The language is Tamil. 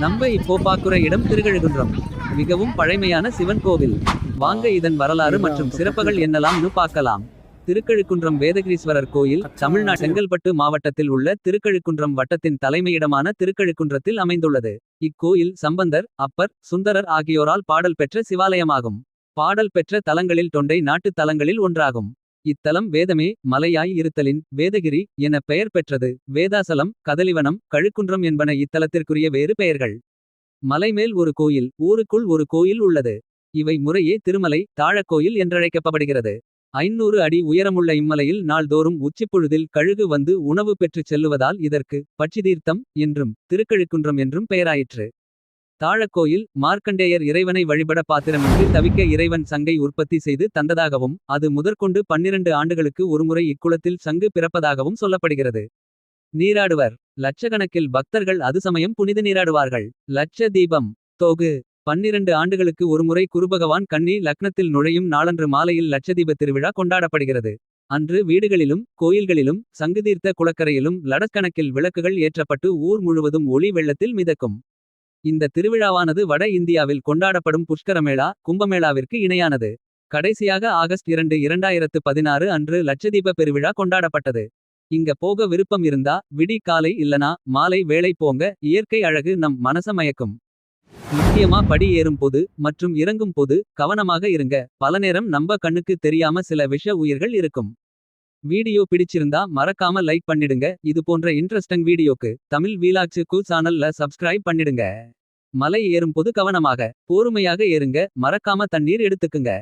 நம்ம இப்போ பாக்குற இடம் திருக்கழுகுன்றம். மிகவும் பழைமையான சிவன் கோவில். வாங்க இதன் வரலாறு மற்றும் சிறப்புகள் என்னலாம்னு பார்க்கலாம். திருக்கழுக்குன்றம் வேதகிரீஸ்வரர் கோயில் தமிழ்நாடு செங்கல்பட்டு மாவட்டத்தில் உள்ள திருக்கழுக்குன்றம் வட்டத்தின் தலைமையிடமான திருக்கழுக்குன்றத்தில் அமைந்துள்ளது. இக்கோயில் சம்பந்தர், அப்பர், சுந்தரர் ஆகியோரால் பாடல் பெற்ற சிவாலயமாகும். பாடல் பெற்ற தலங்களில் தொண்டை நாட்டு தலங்களில் ஒன்றாகும். இத்தலம் வேதமே மலையாய் இருத்தலின் வேதகிரி என பெயர் பெற்றது. வேதாசலம், கதலிவனம், கழுக்குன்றம் என்பன இத்தலத்திற்குரிய வேறு பெயர்கள். மலைமேல் ஒரு கோயில், ஊருக்குள் ஒரு கோயில் உள்ளது. இவை முறையே திருமலை, தாழக்கோயில் என்றழைக்கப்படுகிறது. 500 அடி உயரமுள்ள இம்மலையில் நாள்தோறும் உச்சிப்பொழுதில் கழுகு வந்து உணவு பெற்றுச் செல்லுவதால் இதற்கு பட்சிதீர்த்தம் என்றும் திருக்கழுக்குன்றம் என்றும் பெயராயிற்று. தாழக்கோயில் மார்க்கண்டேயர் இறைவனை வழிபட பாத்திரமின்றி தவிக்க இறைவன் சங்கை உற்பத்தி செய்து தந்ததாகவும் அது முதற்கொண்டு 12 ஆண்டுகளுக்கு ஒருமுறை இக்குளத்தில் சங்கு பிறப்பதாகவும் சொல்லப்படுகிறது. நீராடுவர் லட்சக்கணக்கில் பக்தர்கள் அது சமயம் புனித நீராடுவார்கள். லட்ச தீபம் தொகு 12 ஆண்டுகளுக்கு ஒருமுறை குருபகவான் கன்னி லக்னத்தில் நுழையும் நாளன்று மாலையில் லட்சதீப திருவிழா கொண்டாடப்படுகிறது. அன்று வீடுகளிலும் கோயில்களிலும் சங்குதீர்த்த குளக்கரையிலும் லடக்கணக்கில் விளக்குகள் ஏற்றப்பட்டு ஊர் முழுவதும் ஒளி வெள்ளத்தில் மிதக்கும். இந்த திருவிழாவானது வட இந்தியாவில் கொண்டாடப்படும் புஷ்கரமேளா கும்பமேளாவிற்கு இணையானது. கடைசியாக ஆகஸ்ட் 2, 2016 அன்று லட்சதீப பெருவிழா கொண்டாடப்பட்டது. இங்க போக விருப்பம் இருந்தா விடி காலை இல்லனா மாலை வேளை போங்க. இயற்கை அழகு நம் மனச மயக்கும். முக்கியமா படி ஏறும் போது மற்றும் இறங்கும் போது கவனமாக இருங்க. பல நேரம் நம்ப கண்ணுக்கு தெரியாம சில விஷ உயிர்கள் இருக்கும். வீடியோ பிடிச்சிருந்தா மறக்காம லைக் பண்ணிடுங்க. இது போன்ற இன்ட்ரெஸ்டிங் வீடியோக்கு தமிழ் வீலாக்ஸ் சேனல்ல சப்ஸ்கிரைப் பண்ணிடுங்க. மலை ஏறும் போது கவனமாக பொறுமையாக ஏறுங்க. மறக்காம தண்ணீர் எடுத்துக்குங்க.